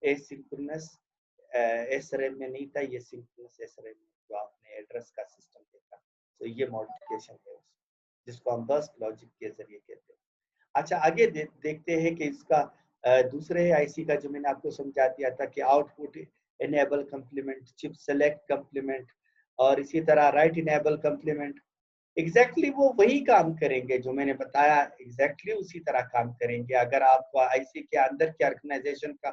Asynchronous SRAM में नहीं था, ये सिंक्रोनस SRAM में जो आपने एड्रेस का सिस्टम देखा। तो ये मॉडिफिकेशन है जिसको हम बर्स्ट लॉजिक के जरिए कहते हैं। अच्छा, आगे देखते हैं कि इसका दूसरे आईसी का जो मैंने आपको समझा दिया था कि output enable complement, chip select complement और इसी तरह राइट इनेबल कंप्लीमेंट एग्जैक्टली वो वही काम करेंगे जो मैंने बताया, एग्जैक्टली उसी तरह काम करेंगे। अगर आपको आईसी के अंदर के ऑर्गेनाइजेशन का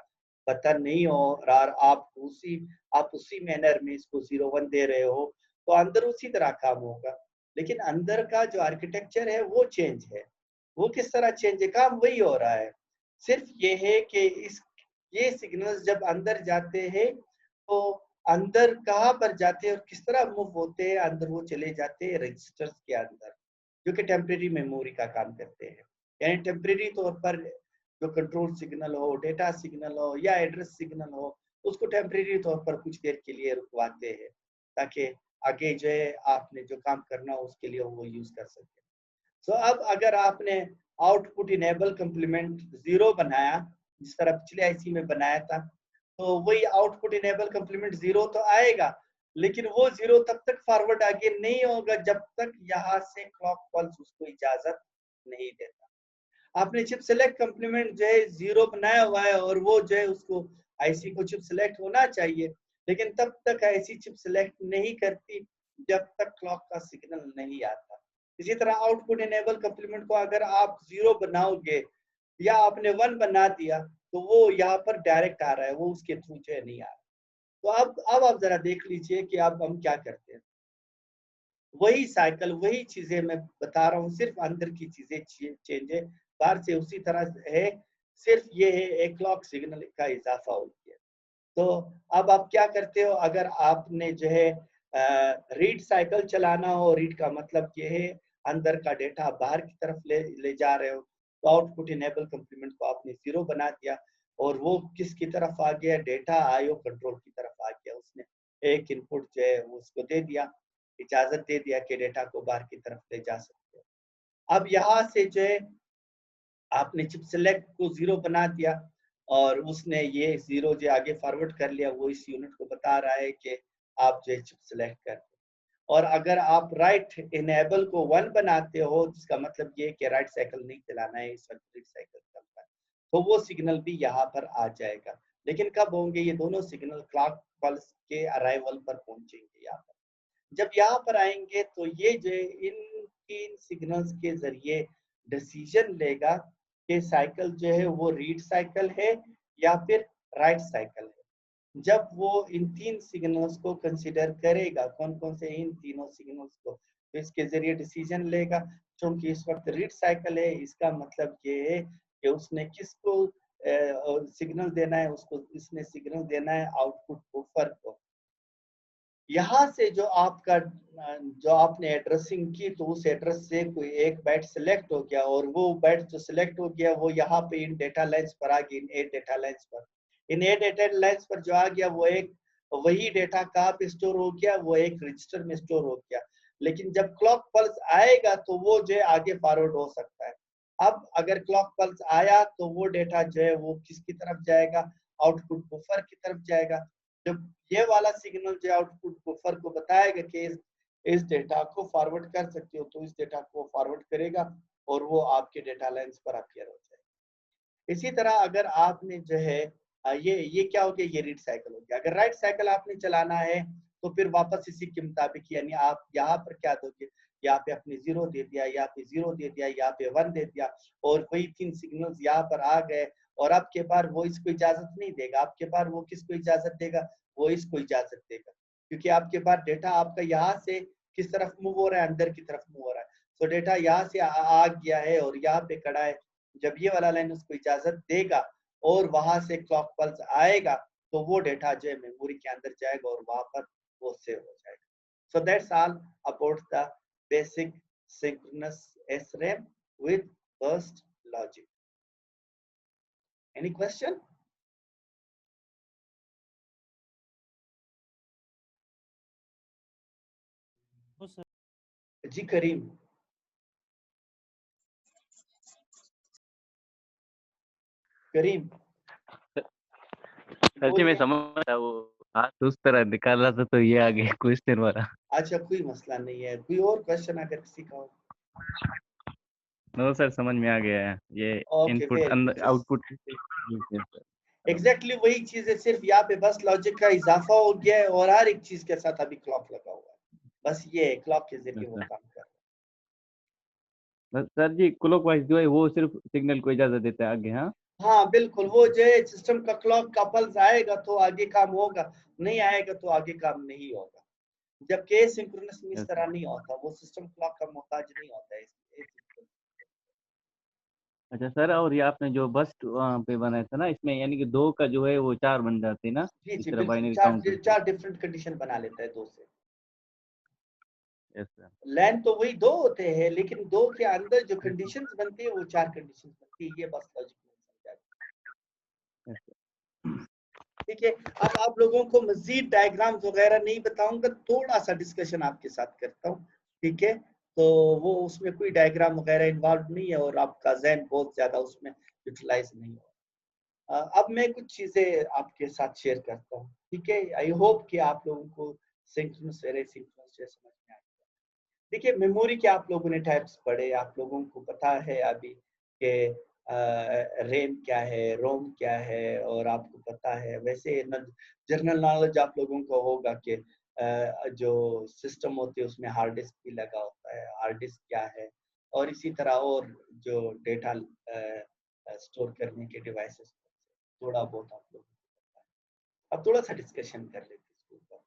पता नहीं हो और आप उसी मैनर में इसको 0-1 दे रहे हो तो अंदर उसी तरह काम होगा, लेकिन अंदर का जो आर्किटेक्चर है वो चेंज है। वो किस तरह चेंज है? काम वही हो रहा है, सिर्फ ये है कि ये सिग्नल्स जब अंदर जाते हैं तो अंदर कहाँ पर जाते हैं और किस तरह मूव होते हैं, अंदर वो चले जाते हैं रजिस्टर्स के अंदर जो कि टेम्परेरी मेमोरी का काम करते हैं। यानी टेम्परेरी तौर पर जो कंट्रोल सिग्नल हो, डेटा सिग्नल हो या एड्रेस सिग्नल हो, उसको टेम्परेरी तौर पर कुछ देर के लिए रुकवाते हैं ताकि आगे जो है आपने जो काम करना हो उसके लिए वो यूज कर सके। सो अब अगर आपने आउटपुट इनेबल कंप्लीमेंट 0 बनाया जिस तरह पिछले आईसी में बनाया था, तो वही आउटपुट इनेबल कंप्लीमेंट 0 तो आएगा, लेकिन वो 0 तब तक फॉरवर्ड आगे नहीं होगा जब तक यहाँ से क्लॉक पल्स उसको इजाजत नहीं देता। आपने चिप सेलेक्ट कंप्लीमेंट जो है 0 बनाया हुआ है और वो जो है उसको आईसी को चिप सेलेक्ट होना चाहिए, लेकिन तब तक आईसी चिप सेलेक्ट नहीं करती जब तक क्लॉक का सिग्नल नहीं आता। इसी तरह आउटपुट इनेबल कंप्लीमेंट को अगर आप 0 बनाओगे या आपने 1 बना दिया तो वो यहाँ पर डायरेक्ट आ रहा है, वो उसके थ्रू जो है नहीं आ रहा। तो अब आप जरा देख लीजिए कि अब हम क्या करते हैं। वही साइकिल, वही चीजें मैं बता रहा हूँ, सिर्फ अंदर की चीजें चेंज है, बाहर से उसी तरह है, सिर्फ ये है एक क्लॉक सिग्नल का इजाफा हो गया। तो अब आप क्या करते हो, अगर आपने जो है रीड साइकिल चलाना हो, रीड का मतलब ये है अंदर का डेटा बाहर की तरफ ले जा रहे हो, तो आउटपुट इनेबल कंप्लीमेंट को आपने 0 बना दिया और वो किसकी तरफ आ गया? डेटा आईओ कंट्रोल की तरफ आ गया। उसने एक इनपुट जो है उसको दे दिया, इजाजत दे दिया कि डेटा को बाहर की तरफ ले जा सकते हो। अब यहाँ से जो है आपने चिप सेलेक्ट को 0 बना दिया और उसने ये 0 जो आगे फॉरवर्ड कर लिया, वो इस यूनिट को बता रहा है कि आप जो है चिप सेलेक्ट कर दो। और अगर आप राइट इनेबल को 1 बनाते हो, जिसका मतलब ये कि राइट साइकिल नहीं चलाना है, इस वक्त रीड साइकिल चलता है, तो वो सिग्नल भी यहाँ पर आ जाएगा। लेकिन कब होंगे ये दोनों सिग्नल? क्लॉक पल्स के अराइवल पर पहुंचेंगे। यहाँ पर जब यहाँ पर आएंगे तो ये जो इन 3 सिग्नल्स के जरिए डिसीजन लेगा कि साइकिल जो है वो रीड साइकिल है या फिर राइट साइकिल है। जब वो इन 3 सिग्नल्स को कंसीडर करेगा, कौन कौन से? इन तीनों सिग्नल्स को, तो इसके जरिए डिसीजन लेगा। क्योंकि इस वक्त रीड साइकिल है, इसका मतलब ये है कि उसने किसको सिग्नल देना है? उसको इसने सिग्नल देना है आउटपुट बफर को। यहाँ से जो आपने एड्रेसिंग की, तो उस एड्रेस से कोई एक बाइट सिलेक्ट हो गया और वो बाइट जो सिलेक्ट हो गया वो यहाँ पे इन डेटा लाइन्स पर आ गई, इन 8 डेटा लाइन्स पर। इन 8 डेटा लाइन्स पर जो आ गया वो एक वही डेटा कहाँ पे स्टोर हो गया? वो एक रजिस्टर में स्टोर हो गया। लेकिन जब क्लॉक पल्स आएगा तो वो जो है आगे फॉरवर्ड हो सकता है। अब अगर क्लॉक पल्स आया तो वो डेटा जो है वो किसकी तरफ जाएगा? आउटपुट बफर की तरफ जाएगा। जब ये वाला सिग्नल जो आउटपुट बफर को बताएगा कि इस डेटा को फॉरवर्ड कर सकते हो, तो इस डेटा को फॉरवर्ड करेगा और वो आपके डेटा लाइन्स पर अपीयर हो जाएगा। इसी तरह अगर आपने जो है ये क्या हो गया? ये रीड साइकिल हो गया। अगर राइट साइकिल आपने चलाना है तो फिर वापस इसी के मुताबिक, यानी आप यहाँ पर क्या दोगे? यहाँ पे आपने 0 दे दिया, यहाँ पे 0 दे दिया, यहाँ पे 1 दे दिया और वही 3 सिग्नल्स यहाँ पर आ गए। और आपके पास वो इसको इजाजत नहीं देगा, आपके पास वो किसको इजाजत देगा? वो इसको इजाजत देगा, क्योंकि आपके पास डेटा आपका यहाँ से किस तरफ मूव हो रहा है? अंदर की तरफ मूव हो रहा है। तो डेटा यहाँ से आ गया है और यहाँ पे खड़ा है। जब ये वाला लाइन उसको इजाजत देगा और वहां से क्लॉक पल्स आएगा तो वो डेटा जो है मेमोरी के अंदर जाएगा और वहां पर वो सेव हो जाएगा। So that's all about the basic synchronous SRAM with burst logic. Any question? जी करीम। करीम सच्ची में बोलिए। समझ था वो हाथ उस तरह निकाला था तो ये आ गया क्वेश्चन वाला। अच्छा, कोई मसला नहीं है, कोई और क्वेश्चन अगर किसी का हो। नो सर समझ में आ गया है ये ओके, इनपुट वेरी अंदर गुड। आउटपुट। एग्जैक्टली वही चीज है, सिर्फ यहाँ पे बस लॉजिक का इजाफा हो गया है और हर एक चीज के साथ अभी क्लॉक लगा हुआ है। बस ये क्लॉक के जरिए वो काम कर रहा सर जी क्लॉकवाइज जो है वो सिर्फ सिग्नल को इजाजत देता है आगे। हाँ है। हाँ बिल्कुल, वो जो है सिस्टम का क्लॉक का पल्स आएगा तो आगे काम होगा, नहीं आएगा तो आगे काम नहीं होगा। जबकि एसिंक्रोनस में इस यस तरह सर। नहीं होता, वो सिस्टम क्लॉक का मोहताज नहीं होता है अच्छा सर और ये आपने जो बस्ट पे बनाया था ना इसमें यानी कि 2 का जो है वो 4 बन जाते हैं ना जी इस जी तरह बिल्कुल, बाइनरी चार काउंटर से। चार डिफरेंट कंडीशन बना लेता है दो से। Yes sir. लैन तो वही दो होते हैं, लेकिन दो के अंदर जो कंडीशंस बनती है वो चार कंडीशंस बनती है, ये बस लॉजिक में समझा। Yes sir. ठीक है। अब आप लोगों को मजीद डायग्राम्स वगैरह नहीं बताऊंगा, थोड़ा सा डिस्कशन आपके साथ करता हूँ। ठीक है, तो वो उसमें कोई डायग्राम वगैरह इन्वॉल्व नहीं है और आपका जहन बहुत ज्यादा उसमें यूटिलाइज नहीं हो। अब मैं कुछ चीजें आपके साथ शेयर करता हूँ। ठीक है, आई होप कि आप लोगों को सिंक्रोनस एरे सिंक्रोनस जे समझ में आए। देखिए, मेमोरी के आप लोगों ने टाइप्स पढ़े, आप लोगों को पता है अभी कि रैम क्या है, रोम क्या है, और आपको पता है वैसे जनरल नॉलेज आप लोगों को होगा कि जो सिस्टम होते हैं उसमें हार्ड डिस्क भी लगा होता है, हार्ड डिस्क क्या है, और इसी तरह और जो डेटा स्टोर करने के डिवाइसेस थोड़ा बहुत आप लोगों को पता है। अब थोड़ा सा डिस्कशन कर लेते हैं इसके ऊपर।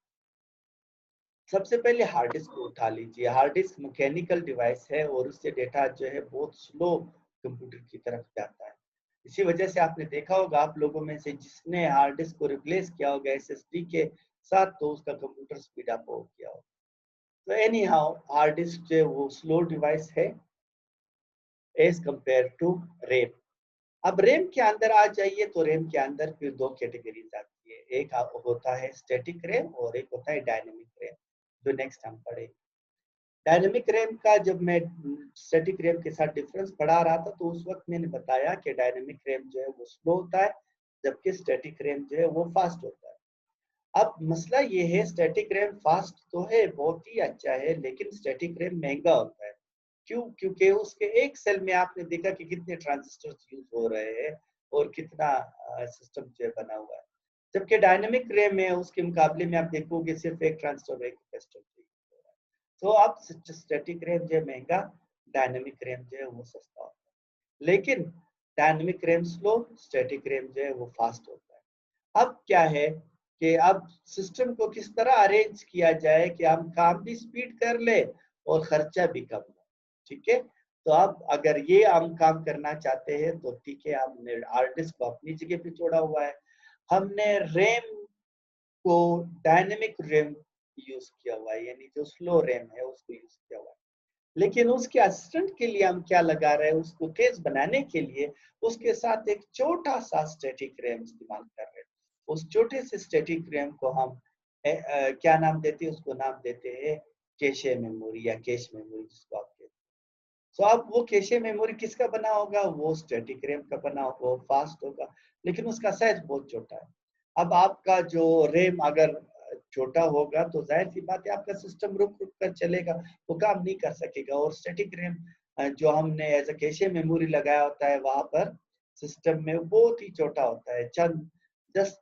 सबसे पहले हार्ड डिस्क को उठा लीजिए। हार्ड डिस्क मैकेनिकल डिवाइस है और उससे डेटा जो है बहुत स्लो कंप्यूटर की तरफ जाता है। इसी वजह से आपने देखा होगा, आप लोगों में से जिसने हार्ड डिस्क को रिप्लेस किया होगा एसएसडी के साथ, तो उसका कंप्यूटर स्पीड अप हो गया होगा। तो एनी हाउ हार्ड डिस्क जो है वो स्लो डिवाइस है एज कंपेयर टू रैम। अब रैम के अंदर आ जाइए तो रैम के अंदर फिर दो कैटेगरीज आती है, एक होता है स्टैटिक रैम और एक होता है डायनेमिक रैम, जो नेक्स्ट हम पढ़ेंगे। डायनेमिक रैम का जब मैं स्टैटिक रैम के साथ डिफरेंस पढ़ा रहा था तो उस वक्त मैंने बताया कि डायनेमिक रैम जो है वो स्लो होता है, जबकि स्टैटिक रैम जो है वो फास्ट होता है। अब मसला ये है, स्टैटिक रैम फास्ट तो है, बहुत ही अच्छा है, लेकिन स्टैटिक रैम महंगा होता है। क्यों? क्योंकि उसके एक सेल में आपने देखा कि कितने ट्रांजिस्टर्स यूज हो रहे हैं और कितना सिस्टम जो है बना हुआ है। जबकि डायनेमिक रैम है उसके मुकाबले में आप देखोगे सिर्फ एक ट्रांजिस्टर, एक कैपेसिटर। तो अब स्टैटिक रैम जो है महंगा, डायनेमिक रैम जो है वो सस्ता होता है। लेकिन dynamic RAM slow, static RAM जो है वो फास्ट होता है। अब क्या है कि अब सिस्टम को किस तरह अरेंज किया जाए कि हम काम भी स्पीड कर ले और खर्चा भी कम हो। ठीक है, तो अब अगर ये हम काम करना चाहते हैं तो ठीक है, हमने हार्ड डिस्क को अपनी जगह पे जोड़ा हुआ है, हमने रैम को डायनेमिक रैम यूज किया हुआ है, यानी जो स्लो रैम है उसको यूज किया हुआ है। लेकिन उसके असिस्टेंट के लिए हम क्या लगा रहे हैं, उसको तेज बनाने के लिए उसके साथ एक छोटा सा स्टैटिक रैम इस्तेमाल कर रहे हैं। उस छोटे से स्टैटिक रैम को हम क्या नाम देते हैं, उसको नाम देते हैं कैशे मेमोरी या कैश मेमोरी जिसको आप कहते हैं। तो अब वो कैशे मेमोरी किसका बना होगा, वो स्टैटिक रैम का बना होगा, वो फास्ट होगा, लेकिन उसका साइज बहुत छोटा है। अब आपका जो रैम अगर छोटा होगा तो जाहिर सी बात है आपका सिस्टम रुक रुक कर चलेगा, वो काम नहीं कर सकेगा। और स्टैटिक रैम जो हमने एज अ कैशे मेमोरी लगाया होता है वहां पर सिस्टम में बहुत ही छोटा होता है, चंद जस्ट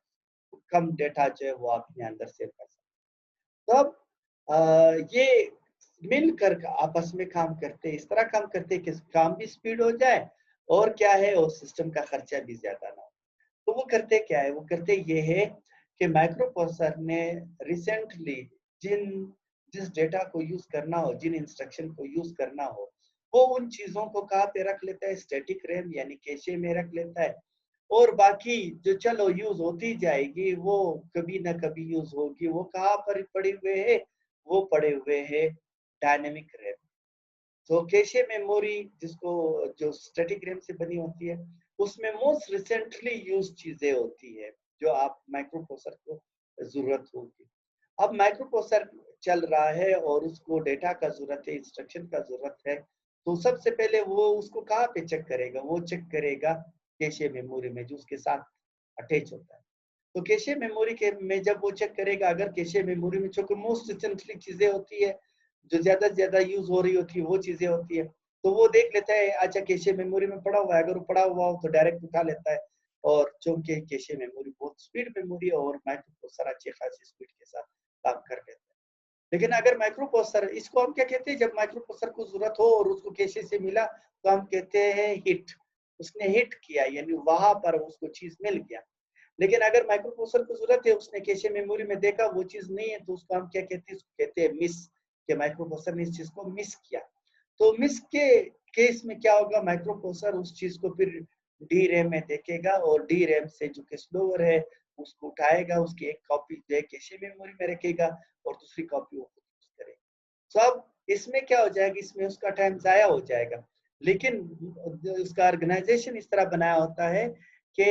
कम डेटा जो है वो अपने अंदर सेव कर सकते हैं। तब ये मिलकर आपस में काम करते, इस तरह काम करते कि काम भी स्पीड हो जाए और क्या है, और सिस्टम का खर्चा भी ज्यादा ना हो। तो वो करते क्या है, वो करते ये है कि माइक्रो प्रोसेसर ने रिसेंटली जिन जिस डेटा को यूज करना हो, जिन इंस्ट्रक्शन को यूज करना हो, वो उन चीजों को कहाँ पे रख लेता है, स्टैटिक रैम यानी कैशे में रख लेता है। और बाकी जो चलो यूज होती जाएगी, वो कभी ना कभी यूज होगी, वो कहाँ पर पड़े हुए है, वो पड़े हुए है डायनेमिक रैम। तो कैशे मेमोरी जिसको जो स्टैटिक रैम से बनी होती है, उसमें मोस्ट रिसेंटली यूज चीजें होती है जो आप माइक्रो प्रोसेसर को जरूरत होगी। अब माइक्रो प्रोसेसर चल रहा है और उसको डेटा का जरूरत है, इंस्ट्रक्शन का जरूरत है, तो सबसे पहले वो उसको कहाँ पे चेक करेगा, वो चेक करेगा कैशे मेमोरी में जो उसके साथ अटैच होता है। तो कैशे मेमोरी के में जब वो चेक करेगा, अगर कैशे मेमोरी में चूंकि मोस्ट रिसेंटली चीजें होती है जो ज्यादा से ज्यादा यूज हो रही होती है वो चीजें होती है, तो वो देख लेता है अच्छा कैशे मेमोरी में पड़ा हुआ है, अगर वो पड़ा हुआ हो तो डायरेक्ट उठा लेता है। और चूंकि कैशे मेमोरी बहुत स्पीड मेमोरी है और माइक्रो प्रोसेसर अच्छे खासी स्पीड के साथ काम कर लेता है। लेकिन अगर माइक्रो प्रोसेसर, इसको हम क्या कहते हैं, जब माइक्रो प्रोसेसर को जरूरत हो और उसको कैशे से मिला तो हम कहते हैं हिट, उसने हिट किया, यानी वहां पर उसको चीज मिल गया। लेकिन अगर माइक्रो प्रोसेसर को जरूरत है, उसने कैशे मेमोरी में देखा वो चीज नहीं है, तो उसको हम क्या कहते हैं, उसको कहते हैं मिस, कि माइक्रो प्रोसेसर ने इस चीज को मिस किया। तो मिस के केस में क्या होगा, माइक्रो प्रोसेसर उस चीज को फिर डी रैम में देखेगा और डी रैम से जो कि स्लोअर है उसको उठाएगा, उसकी एक कॉपी जो है कैशे मेमोरी में रखेगा और दूसरी कॉपी वो यूज करेगा। तो अब इसमें क्या हो जाएगा, इसमें उसका टाइम जाया हो जाएगा। लेकिन उसका ऑर्गेनाइजेशन इस तरह बनाया होता है कि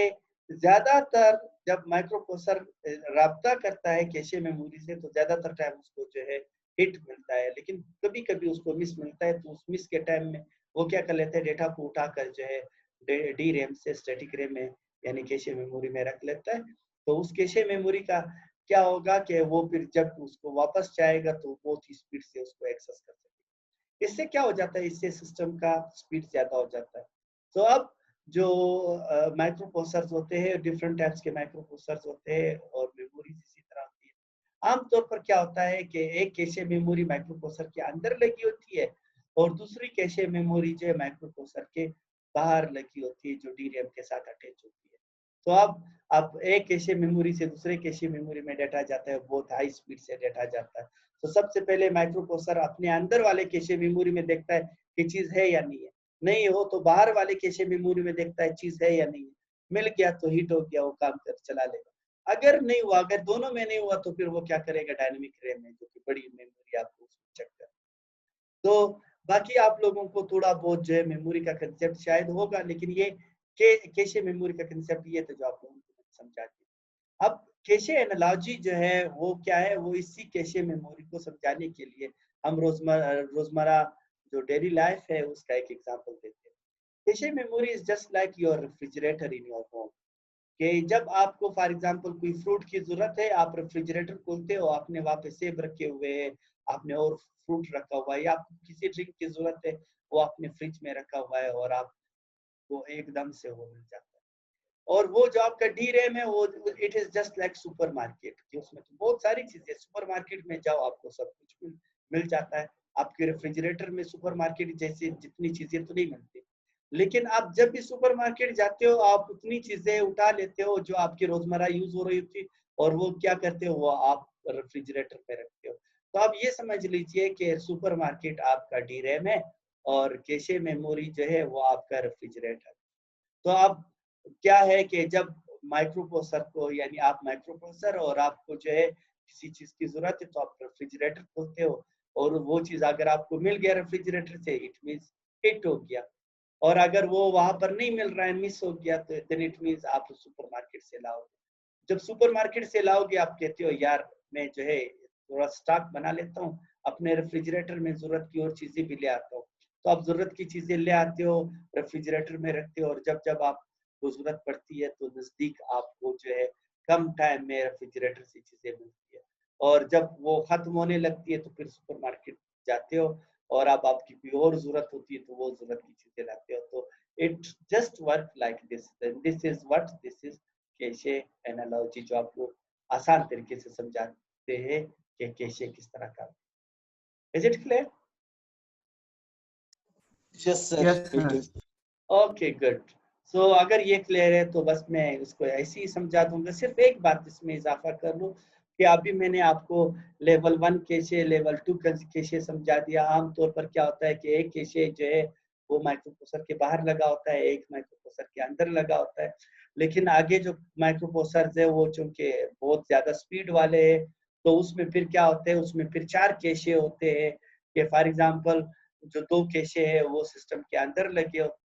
ज्यादातर जब माइक्रो प्रोसेसर राब्ता करता है कैशे मेमोरी से तो ज्यादातर टाइम उसको जो है हिट मिलता है, लेकिन कभी कभी उसको मिस मिलता है, तो उस मिस के टाइम में वो क्या कर लेते हैं, डेटा को उठाकर जो है डी रैम से स्टैटिक रैम में यानी कैशे मेमोरी में रख लेता है। तो उस कैशे मेमोरी का क्या होगा कि वो फिर जब उसको वापस जाएगा तो बहुत ही स्पीड से उसको एक्सेस कर सकेगा। इससे क्या हो जाता है, इससे सिस्टम का स्पीड ज्यादा हो जाता है। तो अब जो माइक्रो प्रोसेसर्स होते हैं, डिफरेंट टाइप्स के माइक्रो प्रोसेसर्स होते हैं और मेमोरी इसी तरह होती है। आमतौर पर क्या होता है कि एक कैशे मेमोरी माइक्रो प्रोसेसर के अंदर लगी होती है और दूसरी कैशे मेमोरी जो है माइक्रो प्रोसेसर के बाहर लगी होती है, जो डी रैम के साथ अटैच होती है। तो अब एक कैशे मेमोरी से दूसरे कैशे मेमोरी में डाटा जाता है, बहुत हाई स्पीड से डाटा जाता है। तो सबसे पहले माइक्रो प्रोसेसर अपने अंदर वाले कैशे मेमोरी में देखता है कि चीज है या नहीं है, नहीं हो तो बाहर वाले कैशे मेमोरी में देखता है चीज है या नहीं है, मिल गया तो हिट हो गया, वो काम कर चला लेगा। अगर नहीं हुआ, अगर दोनों में नहीं हुआ तो फिर वो क्या करेगा, डायनेमिक रैम में जो कि बड़ी मेमोरी आपको चेक कर। तो बाकी आप लोगों को थोड़ा बहुत जो है मेमोरी का कंसेप्ट शायद होगा, लेकिन ये कैशे मेमोरी का कंसेप्ट ये था जो आप लोगों को समझा दिया। अब कैशे एनालॉजी जो है वो क्या है, वो इसी कैशे मेमोरी को समझाने के लिए हम रोजमर्रा जो डेली लाइफ है उसका एक एग्जांपल देते हैं। Cache memory is just like your refrigerator in your home, कि जब आपको फॉर एग्जांपल कोई फ्रूट की जरूरत है, आप रेफ्रिजरेटर खोलते हो, आपने वहां पे सेब रखे हुए हैं, आपने और फ्रूट रखा हुआ है, या आपको किसी ड्रिंक की जरूरत है वो आपने फ्रिज में रखा हुआ है और आपको एकदम से वो मिल जाता है। और वो जो आपका डी रैम है वो it is just like supermarket, कि उसमें तो बहुत सारी चीजें, सुपरमार्केट में जाओ आपको सब कुछ मिल जाता है। आपके रेफ्रिजरेटर में सुपरमार्केट जैसी जितनी चीजें तो नहीं मिलती, लेकिन आप जब भी सुपरमार्केट जाते हो आप उतनी चीजें उठा लेते हो जो आपकी रोजमर्रा यूज हो रही थी, और वो क्या करते हो, वो आप रेफ्रिजरेटर पे रखते हो। तो आप ये समझ लीजिए कि सुपरमार्केट आपका डी रैम है और कैशे मेमोरी जो है वो आपका रेफ्रिजरेटर। तो अब क्या है कि जब माइक्रो प्रोसेसर को, यानी आप माइक्रो प्रोसेसर और आपको जो है किसी चीज की जरूरत है तो आप रेफ्रिजरेटर खोलते हो, और वो चीज अगर आपको मिल गया रेफ्रिजरेटर से इट मींस हिट हो गया, और अगर वो वहां पर नहीं मिल रहा है, मिस हो गया, तो देन इट मींस आप सुपरमार्केट से लाओगे। जब सुपरमार्केट से लाओगे आप कहते हो यार मैं जो है थोड़ा स्टॉक बना लेता हूँ, अपने रेफ्रिजरेटर में जरूरत की और चीजें भी ले आता हूँ। तो आप जरूरत की चीजें ले आते हो, रेफ्रिजरेटर में रखते हो, और जब जब आपको जरूरत पड़ती है तो नजदीक आपको जो है कम टाइम में रेफ्रिजरेटर से चीजें मिलती है, और जब वो खत्म होने लगती है तो फिर सुपरमार्केट जाते हो और अब आपकी कोई और जरूरत होती है तो वो जरूरत की चीजें लाते हो। तो it just work like this, this is cache analogy, जो आपको आसान तरीके से समझाते हैं कि कैशे किस तरह का। Is it clear? Yes, sir. Yes, It sir. is. Okay good. So अगर ये क्लियर है तो बस मैं इसको ऐसे ही समझा दूंगा। सिर्फ एक बात इसमें इजाफा कर लूं कि अभी मैंने आपको लेवल 1 कैशे, लेवल 2 कैशे समझा दिया। आमतौर पर क्या होता है कि एक कैशे जो है वो माइक्रो प्रोसेसर के बाहर लगा होता है, एक माइक्रो प्रोसेसर के अंदर लगा होता है। लेकिन आगे जो माइक्रो प्रोसेसर है वो चूंकि बहुत ज्यादा स्पीड वाले हैं, तो उसमें फिर क्या होते हैं, उसमें फिर 4 कैशे होते हैं। कि फॉर एग्जाम्पल जो 2 कैशे है वो सिस्टम के अंदर लगे होते